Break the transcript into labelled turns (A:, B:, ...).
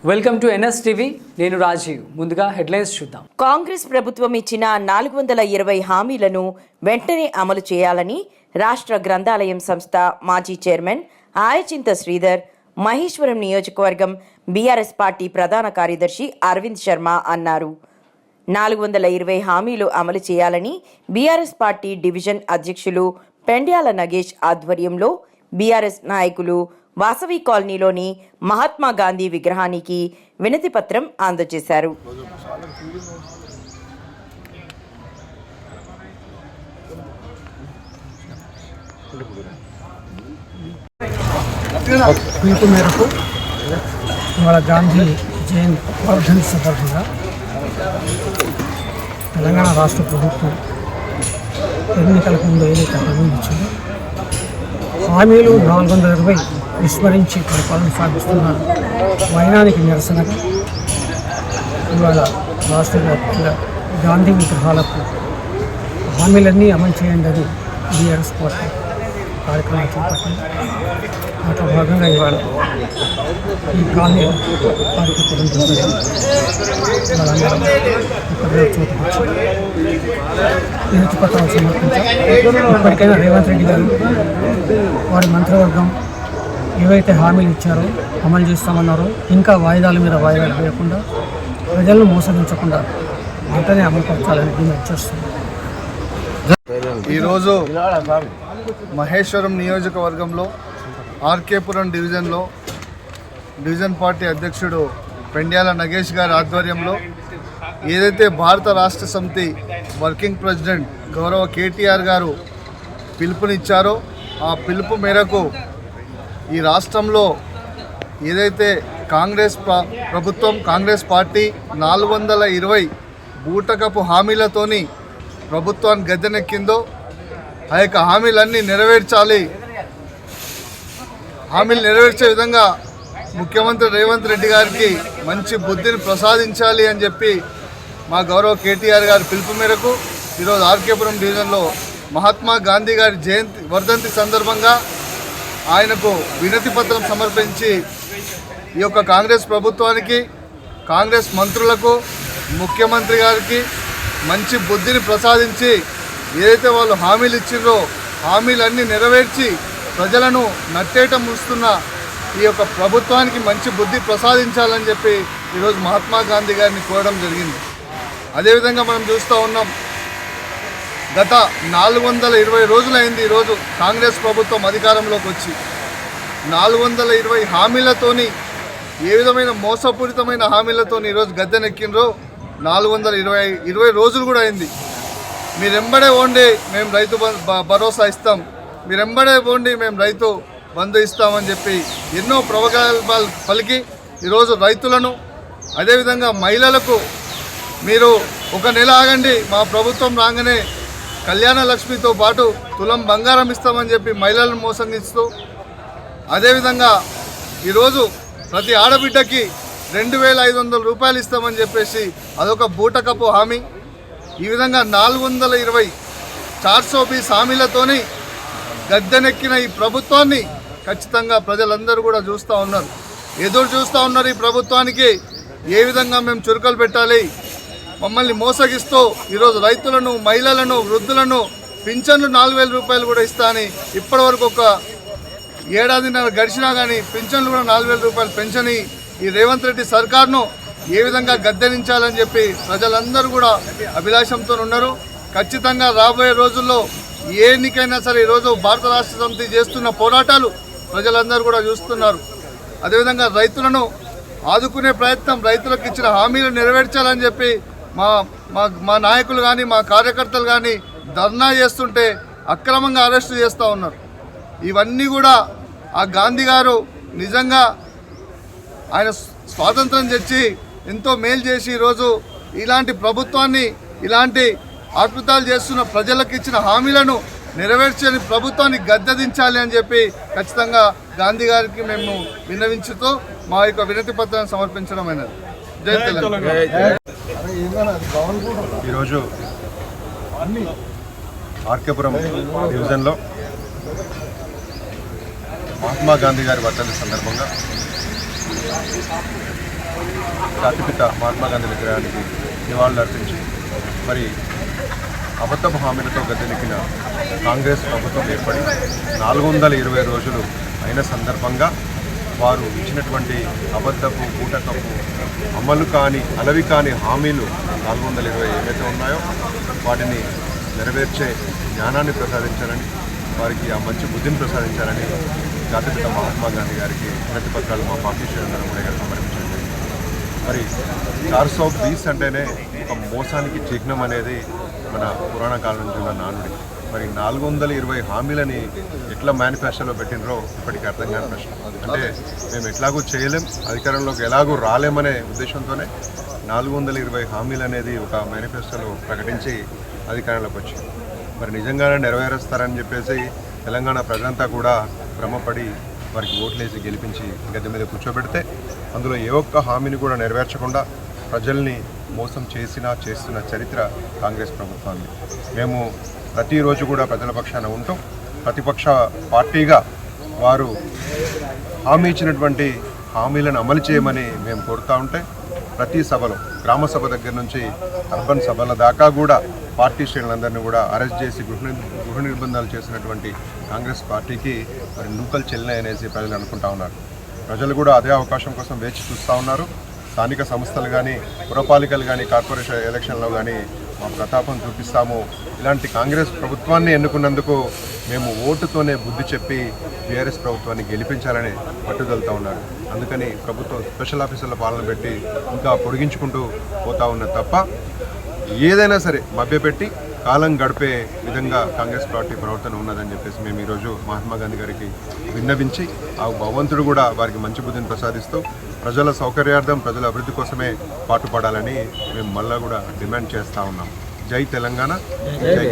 A: Welcome to NSTV. నేను రాజీవ్. ముందుగా headlines చూద్దాం.
B: కాంగ్రెస్ ప్రభుత్వం ఇచ్చిన 420 హామీలను వెంటనే అమలు చేయాలని రాష్ట్ర గ్రంథాలయం సంస్థ మాజీ చైర్మన్ ఆయచింత శ్రీధర్, మహేశ్వరం నియోజకవర్గం బీఆర్ఎస్ పార్టీ ప్రధాన కార్యదర్శి అరవింద్ శర్మ అన్నారు. 420 హామీలు అమలు చేయాలని బీఆర్ఎస్ పార్టీ డివిజన్ అధ్యక్షులు పెండ్యాల నగేష్ ఆధ్వర్యంలో బీఆర్ఎస్ నాయకులు వాసవి కాలనీలోని మహాత్మా గాంధీ విగ్రహానికి వినతి పత్రం అందజేశారు.
C: పిలుపు మేరకు ఇవాళ గాంధీ జయంతి వర్ధంతి సందర్భంగా తెలంగాణ రాష్ట్ర ప్రభుత్వం ఎన్నికలకు ముందు ఏదైతే హామీలు ఇచ్చిందో హామీలు 420 విస్మరించి పరిపాలన సాగిస్తున్న వైనానికి నిరసనగా ఇవాళ రాష్ట్ర వ్యాప్తంగా గాంధీ విగ్రహాలకు హామీలన్నీ అమలు చేయండి అని బీఆర్ఎస్ పార్టీ కార్యక్రమాలు చేపట్టింది. దాంట్లో భాగంగా ఇవాళ ఈ గాంధీ కార్యక్రమం వాళ్ళందరం ఇక్కడ చోటుకు వచ్చి వినతి పత్రాలు సమర్పించారు. ఇప్పటికైనా రేవంత్ రెడ్డి గారు వారి మంత్రివర్గం ఏవైతే హామీలు ఇచ్చారో అమలు చేస్తామన్నారో ఇంకా వాయిదాల మీద వాయిదాలు వేయకుండా ప్రజలను మోసగించకుండా వెంటనే అమలు పరచాలని డిమాండ్ చేస్తున్నారు.
D: ఈరోజు మహేశ్వరం నియోజకవర్గంలో ఆర్కేపురం డివిజన్లో డివిజన్ పార్టీ అధ్యక్షుడు పెండ్యాల నగేష్ గారి ఆధ్వర్యంలో ఏదైతే భారత రాష్ట్ర సమితి వర్కింగ్ ప్రెసిడెంట్ గౌరవ కేటీఆర్ గారు పిలుపునిచ్చారో ఆ పిలుపు మేరకు ఈ రాష్ట్రంలో ఏదైతే కాంగ్రెస్ ప్రభుత్వం కాంగ్రెస్ పార్టీ 420 బూటకపు హామీలతోని ప్రభుత్వాన్ని గద్దెనెక్కిందో ఆ యొక్క హామీలన్నీ నెరవేర్చాలి. హామీలు నెరవేర్చే విధంగా ముఖ్యమంత్రి రేవంత్ రెడ్డి గారికి మంచి బుద్ధిని ప్రసాదించాలి అని చెప్పి మా గౌరవ కేటీఆర్ గారి పిలుపు మేరకు ఈరోజు ఆర్కేపురం డివిజన్లో మహాత్మా గాంధీ గారి జయంతి వర్ధంతి సందర్భంగా ఆయనకు వినతి పత్రం సమర్పించి ఈ యొక్క కాంగ్రెస్ ప్రభుత్వానికి, కాంగ్రెస్ మంత్రులకు, ముఖ్యమంత్రి గారికి మంచి బుద్ధిని ప్రసాదించి ఏదైతే వాళ్ళు హామీలు ఇచ్చిండ్రో హామీలన్నీ నెరవేర్చి ప్రజలను నట్టేట ముంచుతున్న ఈ యొక్క ప్రభుత్వానికి మంచి బుద్ధి ప్రసాదించాలని చెప్పి ఈరోజు మహాత్మా గాంధీ గారిని కోరడం జరిగింది. అదేవిధంగా మనం చూస్తూ ఉన్నాం, గత 420 రోజులైంది ఈరోజు కాంగ్రెస్ ప్రభుత్వం అధికారంలోకి వచ్చి 420 హామీలతోని ఏ విధమైన మోసపూరితమైన హామీలతోని ఈరోజు గద్దెనెక్కినరో 420 రోజులు కూడా అయింది. మీరెంబడే ఓండి మేము రైతు భరోసా ఇస్తాం, మీరెంబడే పోండి మేము రైతు బంధు ఇస్తామని చెప్పి ఎన్నో ప్రగల్భాలు పలికి ఈరోజు రైతులను అదేవిధంగా మహిళలకు మీరు ఒక నెల ఆగండి మా ప్రభుత్వం రాగానే కళ్యాణ లక్ష్మితో పాటు తులం బంగారం ఇస్తామని చెప్పి మహిళలను మోసగిస్తూ అదేవిధంగా ఈరోజు ప్రతి ఆడబిడ్డకి 2500 రూపాయలు ఇస్తామని చెప్పేసి అదొక బూటకపు హామీ. ఈ విధంగా 420 420 హామీలతోని గద్దెనెక్కిన ఈ ప్రభుత్వాన్ని ఖచ్చితంగా ప్రజలందరూ కూడా చూస్తూ ఉన్నారు, ఎదురు చూస్తూ ఉన్నారు. ఈ ప్రభుత్వానికి ఏ విధంగా మేము చురుకలు పెట్టాలి, మమ్మల్ని మోసగిస్తూ ఈరోజు రైతులను, మహిళలను, వృద్ధులను పింఛన్లు 4000 రూపాయలు కూడా ఇస్తా అని ఇప్పటివరకు ఒక ఏడాదిన్నర గడిచినా కానీ పింఛన్లు కూడా 4000 రూపాయలు పెంచని ఈ రేవంత్ రెడ్డి సర్కార్ను ఏ విధంగా గద్దెనించాలని చెప్పి ప్రజలందరూ కూడా అభిలాషంతో ఉన్నారు. ఖచ్చితంగా రాబోయే రోజుల్లో ఏ ఎన్నికైనా సరే ఈరోజు భారత రాష్ట్ర సమితి చేస్తున్న పోరాటాలు ప్రజలందరూ కూడా చూస్తున్నారు. అదేవిధంగా రైతులను ఆదుకునే ప్రయత్నం, రైతులకు ఇచ్చిన హామీలు నెరవేర్చాలని చెప్పి మా నాయకులు కానీ మా కార్యకర్తలు కానీ ధర్నా చేస్తుంటే అక్రమంగా అరెస్టు చేస్తూ ఉన్నారు. ఇవన్నీ కూడా ఆ గాంధీ గారు నిజంగా ఆయన స్వాతంత్రం తెచ్చి ఎంతో మేలు చేసి ఈరోజు ఇలాంటి ప్రభుత్వాన్ని, ఇలాంటి అద్భుతాలు చేస్తున్న ప్రజలకు ఇచ్చిన హామీలను నెరవేర్చని ప్రభుత్వాన్ని గద్దెదించాలి అని చెప్పి ఖచ్చితంగా గాంధీ గారికి మేము విన్నవించుతూ మా యొక్క వినతి పత్రాన్ని సమర్పించడం అయినది. జై తెలంగాణ.
E: ఈరోజు ఆర్కేపురం డివిజన్లో మహాత్మా గాంధీ గారి వర్ధంతి సందర్భంగా జాతిపిత మహాత్మా గాంధీ విగ్రహానికి నివాళులర్పించి మరి అబద్ధపు హామీలతో గద్దెనెక్కిన కాంగ్రెస్ ప్రభుత్వం ఏర్పడి 420 రోజులు అయిన సందర్భంగా వారు ఇచ్చినటువంటి అబద్ధపు బూటకపు అలవి కాని హామీలు 420 ఏవైతే ఉన్నాయో వాటిని నెరవేర్చే జ్ఞానాన్ని ప్రసాదించాలని, వారికి ఆ మంచి బుద్ధిని ప్రసాదించాలని జాతిపిత మహాత్మా గాంధీ గారికి వినతి పత్రాలు మా పార్టీ శ్రేణులను కూడా సమర్పించడం జరిగింది. మరి 420 అంటేనే ఒక మోసానికి చిహ్నం అనేది మన పురాణ కాలం నుంచి ఉన్న నానుడి. మరి 420 హామీలని ఎట్లా మేనిఫెస్టోలో పెట్టినరో ఇప్పటికీ అర్థం కాని ప్రశ్న. అంటే మేము ఎట్లాగూ చేయలేం, అధికారంలోకి ఎలాగూ రాలేమనే ఉద్దేశంతోనే 420 హామీలు అనేది ఒక మేనిఫెస్టోలో ప్రకటించి అధికారంలోకి వచ్చింది. మరి నిజంగానే నెరవేరుస్తారని చెప్పేసి తెలంగాణ ప్రజలంతా కూడా భ్రమపడి వారికి ఓట్లేసి గెలిపించి గద్దె మీద కూర్చోబెడితే అందులో ఏ ఒక్క హామీని కూడా నెరవేర్చకుండా ప్రజల్ని మోసం చేస్తున్న చరిత్ర కాంగ్రెస్ ప్రభుత్వాన్ని. మేము ప్రతిరోజు కూడా ప్రజల పక్షాన ఉంటూ ప్రతిపక్ష పార్టీగా వారు హామీ ఇచ్చినటువంటి హామీలను అమలు చేయమని మేము కోరుతూ ఉంటే ప్రతి సభలో గ్రామ సభ దగ్గర నుంచి అర్బన్ సభల దాకా కూడా పార్టీ శ్రేణులందరినీ కూడా అరెస్ట్ చేసి గృహ నిర్బంధాలు చేసినటువంటి కాంగ్రెస్ పార్టీకి మరి నూకలు చెల్లినాయనేసి ప్రజలు అనుకుంటా ఉన్నారు. ప్రజలు కూడా అదే అవకాశం కోసం వేచి చూస్తూ ఉన్నారు. స్థానిక సంస్థలు కానీ, పురపాలికలు కానీ, కార్పొరేషన్ ఎలక్షన్లో కానీ మా ప్రతాపం చూపిస్తాము. ఇలాంటి కాంగ్రెస్ ప్రభుత్వాన్ని ఎన్నుకున్నందుకు మేము ఓటుతోనే బుద్ధి చెప్పి బీఆర్ఎస్ ప్రభుత్వాన్ని గెలిపించాలని పట్టుదలతో ఉన్నారు. అందుకని ప్రభుత్వం స్పెషల్ ఆఫీసర్ల పాలన పెట్టి ఇంకా పొడిగించుకుంటూ పోతా ఉన్న తప్ప ఏదైనా సరే మభ్యపెట్టి కాలం గడిపే విధంగా కాంగ్రెస్ పార్టీ ప్రవర్తన ఉన్నదని చెప్పేసి మేము ఈరోజు మహాత్మా గాంధీ గారికి విన్నవించి ఆ భగవంతుడు కూడా వారికి మంచి బుద్ధిని ప్రసాదిస్తూ ప్రజల సౌకర్యార్థం, ప్రజల అభివృద్ధి కోసమే పాటుపడాలని మేము మళ్ళా కూడా డిమాండ్ చేస్తూ ఉన్నాం. జై తెలంగాణ, జై